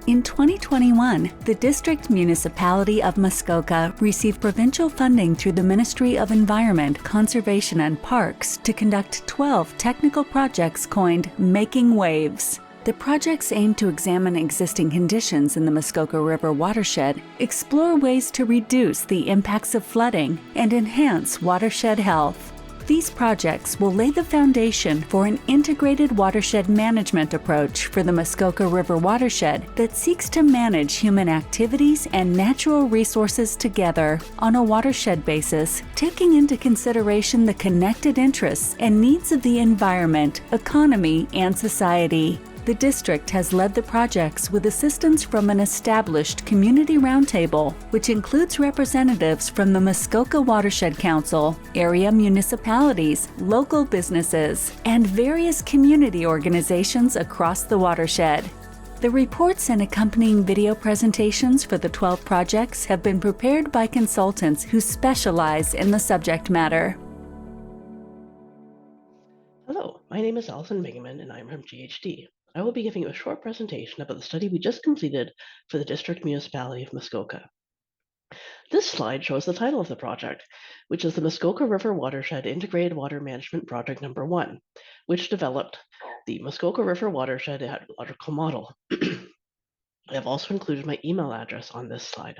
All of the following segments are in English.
In 2021, the District Municipality of Muskoka received provincial funding through the Ministry of Environment, Conservation and Parks to conduct 12 technical projects coined Making Waves. The projects aim to examine existing conditions in the Muskoka River watershed, explore ways to reduce the impacts of flooding, and enhance watershed health. These projects will lay the foundation for an integrated watershed management approach for the Muskoka River watershed that seeks to manage human activities and natural resources together on a watershed basis, taking into consideration the connected interests and needs of the environment, economy, and society. The district has led the projects with assistance from an established community roundtable, which includes representatives from the Muskoka Watershed Council, area municipalities, local businesses, and various community organizations across the watershed. The reports and accompanying video presentations for the 12 projects have been prepared by consultants who specialize in the subject matter. Hello, my name is Alison Bingaman and I'm from GHD. I will be giving you a short presentation about the study we just completed for the District Municipality of Muskoka. This slide shows the title of the project, which is the Muskoka River Watershed Integrated Water Management Project Number 1, which developed the Muskoka River Watershed Hydrological Model. I have also included my email address on this slide.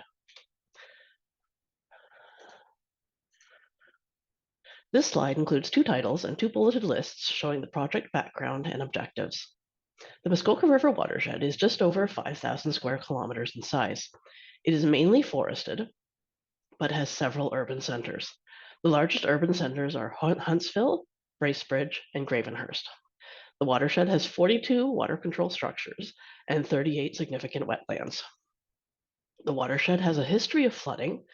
This slide includes 2 titles and 2 bulleted lists showing the project background and objectives. The Muskoka River watershed is just over 5,000 square kilometers in size. It is mainly forested, but has several urban centers. The largest urban centers are Huntsville, Bracebridge, and Gravenhurst. The watershed has 42 water control structures and 38 significant wetlands. The watershed has a history of flooding,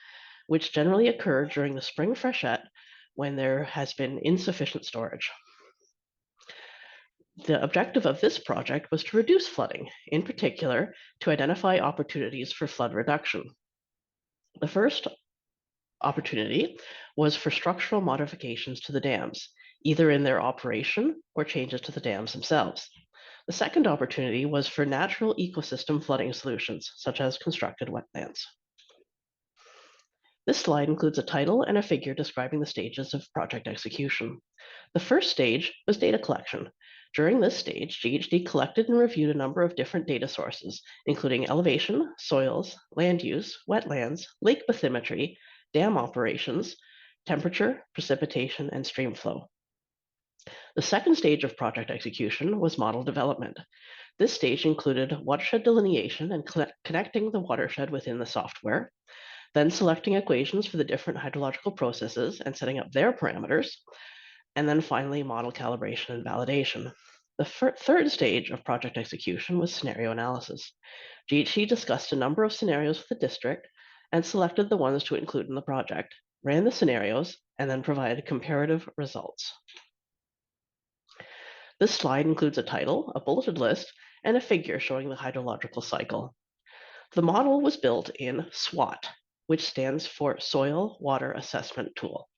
which generally occur during the spring freshet when there has been insufficient storage. The objective of this project was to reduce flooding, in particular, to identify opportunities for flood reduction. The first opportunity was for structural modifications to the dams, either in their operation or changes to the dams themselves. The second opportunity was for natural ecosystem flooding solutions, such as constructed wetlands. This slide includes a title and a figure describing the stages of project execution. The first stage was data collection. During this stage, GHD collected and reviewed a number of different data sources, including elevation, soils, land use, wetlands, lake bathymetry, dam operations, temperature, precipitation, and stream flow. The second stage of project execution was model development. This stage included watershed delineation and connecting the watershed within the software, then selecting equations for the different hydrological processes and setting up their parameters, and then finally model calibration and validation. The third stage of project execution was scenario analysis. GHD discussed a number of scenarios with the district and selected the ones to include in the project, ran the scenarios, and then provided comparative results. This slide includes a title, a bulleted list, and a figure showing the hydrological cycle. The model was built in SWOT, which stands for Soil Water Assessment Tool.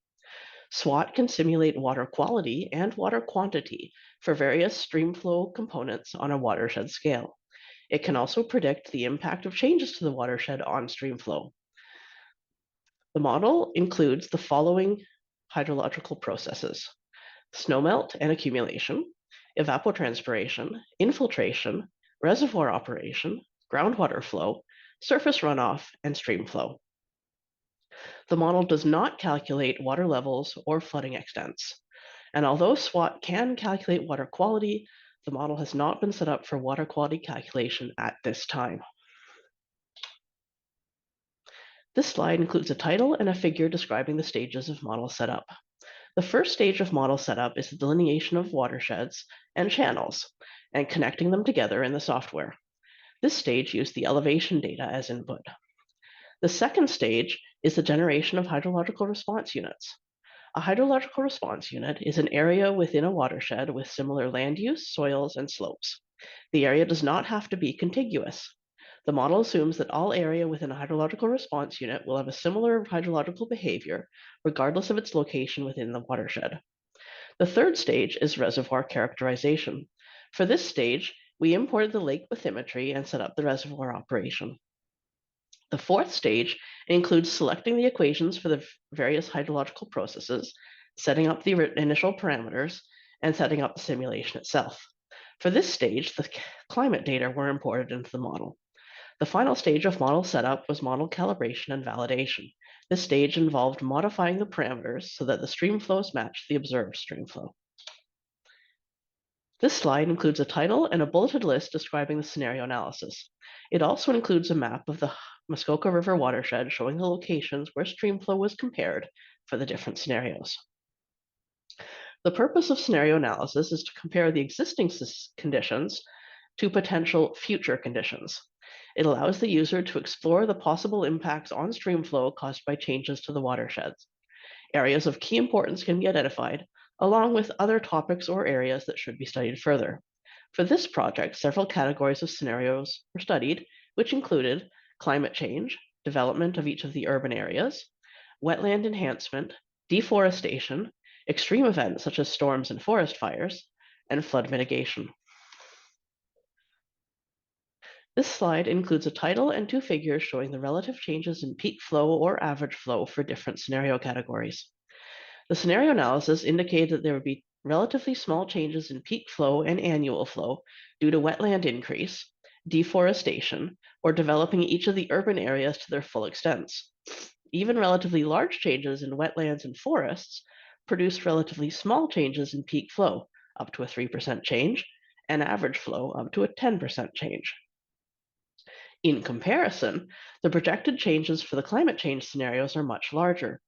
SWOT can simulate water quality and water quantity for various stream flow components on a watershed scale. It can also predict the impact of changes to the watershed on stream flow. The model includes the following hydrological processes: snowmelt and accumulation, evapotranspiration, infiltration, reservoir operation, groundwater flow, surface runoff, and stream flow. The model does not calculate water levels or flooding extents. And although SWOT can calculate water quality, the model has not been set up for water quality calculation at this time. This slide includes a title and a figure describing the stages of model setup. The first stage of model setup is the delineation of watersheds and channels and connecting them together in the software. This stage used the elevation data as input. The second stage is the generation of hydrological response units. A hydrological response unit is an area within a watershed with similar land use, soils, and slopes. The area does not have to be contiguous. The model assumes that all area within a hydrological response unit will have a similar hydrological behavior, regardless of its location within the watershed. The third stage is reservoir characterization. For this stage, We imported the lake bathymetry and set up the reservoir operation. The fourth stage includes selecting the equations for the various hydrological processes, setting up the initial parameters, and setting up the simulation itself. For this stage, the climate data were imported into the model. The final stage of model setup was model calibration and validation. This stage involved modifying the parameters so that the stream flows matched the observed stream flow. This slide includes a title and a bulleted list describing the scenario analysis. It also includes a map of the Muskoka River watershed showing the locations where stream flow was compared for the different scenarios. The purpose of scenario analysis is to compare the existing conditions to potential future conditions. It allows the user to explore the possible impacts on stream flow caused by changes to the watersheds. Areas of key importance can be identified, along with other topics or areas that should be studied further. For this project, several categories of scenarios were studied, which included climate change, development of each of the urban areas, wetland enhancement, deforestation, extreme events such as storms and forest fires, and flood mitigation. This slide includes a title and two figures showing the relative changes in peak flow or average flow for different scenario categories. The scenario analysis indicated that there would be relatively small changes in peak flow and annual flow due to wetland increase, deforestation, or developing each of the urban areas to their full extents. Even relatively large changes in wetlands and forests produced relatively small changes in peak flow, up to a 3% change, and average flow up to a 10% change. In comparison, the projected changes for the climate change scenarios are much larger.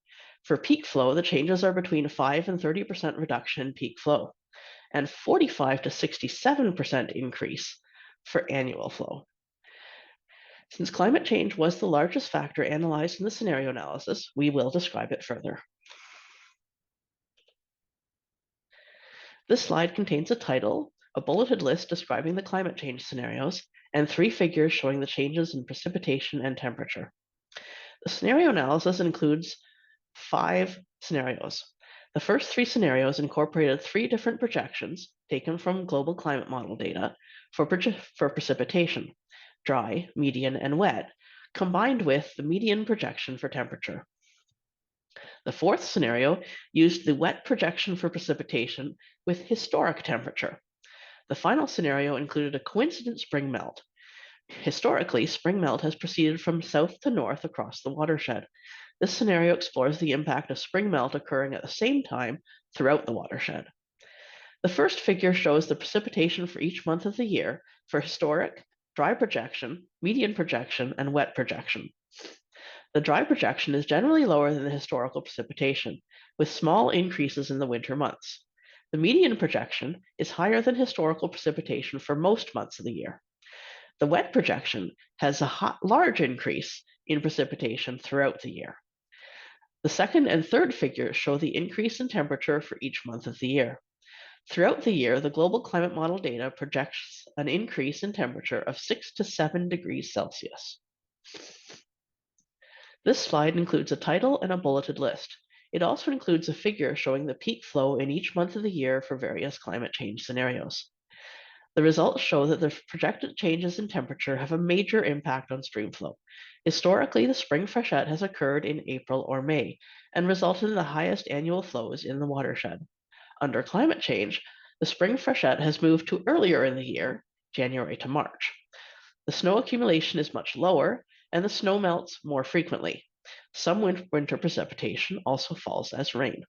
For peak flow, the changes are between 5 and 30% reduction in peak flow, and 45 to 67% increase for annual flow. Since climate change was the largest factor analyzed in the scenario analysis, we will describe it further. This slide contains a title, a bulleted list describing the climate change scenarios, and three figures showing the changes in precipitation and temperature. The scenario analysis includes 5 scenarios. The first 3 scenarios incorporated 3 different projections taken from global climate model data for precipitation, dry, median, and wet, combined with the median projection for temperature. The fourth scenario used the wet projection for precipitation with historic temperature. The final scenario included a coincident spring melt. Historically, spring melt has proceeded from south to north across the watershed. This scenario explores the impact of spring melt occurring at the same time throughout the watershed. The first figure shows the precipitation for each month of the year for historic, dry projection, median projection, and wet projection. The dry projection is generally lower than the historical precipitation, with small increases in the winter months. The median projection is higher than historical precipitation for most months of the year. The wet projection has a large increase in precipitation throughout the year. The second and third figures show the increase in temperature for each month of the year. Throughout the year, the global climate model data projects an increase in temperature of 6 to 7 degrees Celsius. This slide includes a title and a bulleted list. It also includes a figure showing the peak flow in each month of the year for various climate change scenarios. The results show that the projected changes in temperature have a major impact on stream flow. Historically, the spring freshet has occurred in April or May and resulted in the highest annual flows in the watershed. Under climate change, the spring freshet has moved to earlier in the year, January to March. The snow accumulation is much lower, and the snow melts more frequently. Some winter precipitation also falls as rain.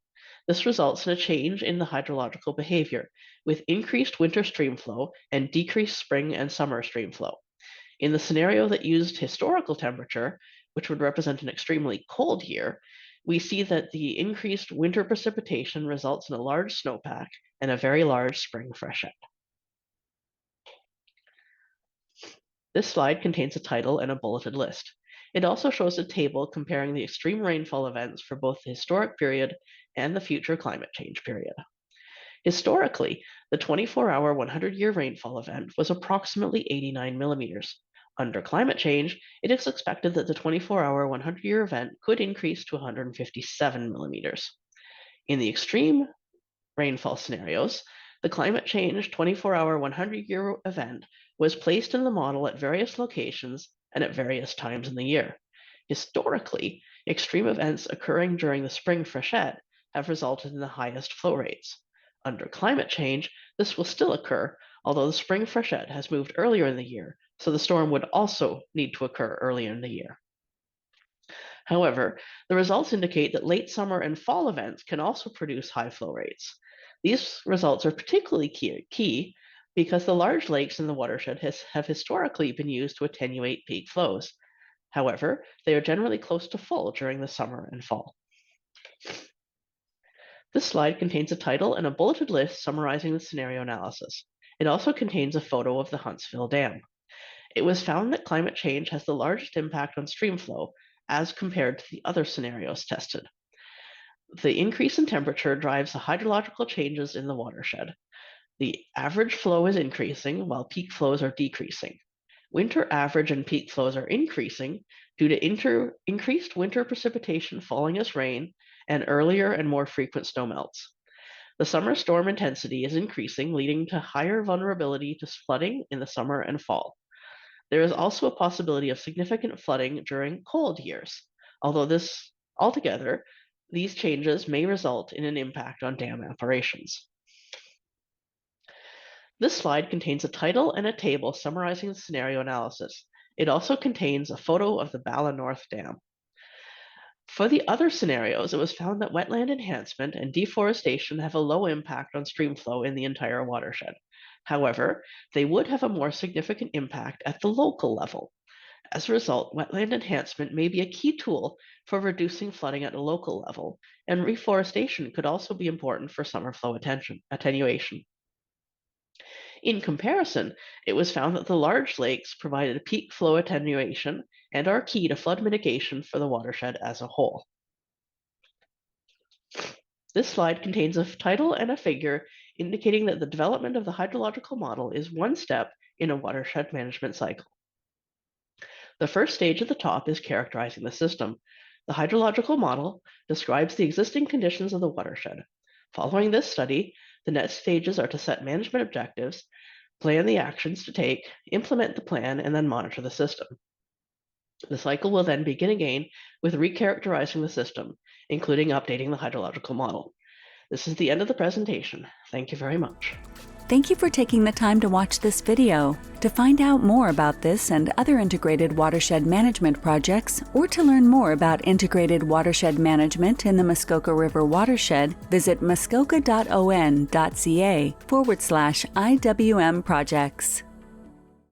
This results in a change in the hydrological behavior, with increased winter stream flow and decreased spring and summer stream flow. In the scenario that used historical temperature, which would represent an extremely cold year, we see that the increased winter precipitation results in a large snowpack and a very large spring freshet. This slide contains a title and a bulleted list. It also shows a table comparing the extreme rainfall events for both the historic period and the future climate change period. Historically, the 24-hour 100-year rainfall event was approximately 89 millimeters. Under climate change, it is expected that the 24-hour 100-year event could increase to 157 millimeters. In the extreme rainfall scenarios, The climate change 24-hour 100-year event was placed in the model at various locations and at various times in the year. Historically, extreme events occurring during the spring freshet have resulted in the highest flow rates. Under climate change, this will still occur, although the spring freshet has moved earlier in the year, so the storm would also need to occur earlier in the year. However, the results indicate that late summer and fall events can also produce high flow rates. These results are particularly key because the large lakes in the watershed have historically been used to attenuate peak flows. However, they are generally close to full during the summer and fall. This slide contains a title and a bulleted list summarizing the scenario analysis. It also contains a photo of the Huntsville Dam. It was found that climate change has the largest impact on stream flow as compared to the other scenarios tested. The increase in temperature drives the hydrological changes in the watershed. The average flow is increasing while peak flows are decreasing. Winter average and peak flows are increasing due to increased winter precipitation falling as rain and earlier and more frequent snowmelts. The summer storm intensity is increasing, leading to higher vulnerability to flooding in the summer and fall. There is also a possibility of significant flooding during cold years, although altogether, these changes may result in an impact on dam operations. This slide contains a title and a table summarizing the scenario analysis. It also contains a photo of the Bala North Dam. For the other scenarios, it was found that wetland enhancement and deforestation have a low impact on stream flow in the entire watershed. However, they would have a more significant impact at the local level. As a result, wetland enhancement may be a key tool for reducing flooding at a local level, and reforestation could also be important for summer flow attenuation. In comparison, it was found that the large lakes provided peak flow attenuation and are key to flood mitigation for the watershed as a whole. This slide contains a title and a figure indicating that the development of the hydrological model is one step in a watershed management cycle. The first stage at the top is characterizing the system. The hydrological model describes the existing conditions of the watershed. Following this study, the next stages are to set management objectives, plan the actions to take, implement the plan, and then monitor the system. The cycle will then begin again with recharacterizing the system, including updating the hydrological model. This is the end of the presentation. Thank you very much. Thank you for taking the time to watch this video. To find out more about this and other integrated watershed management projects, or to learn more about integrated watershed management in the Muskoka River watershed, visit muskoka.on.ca/IWM projects.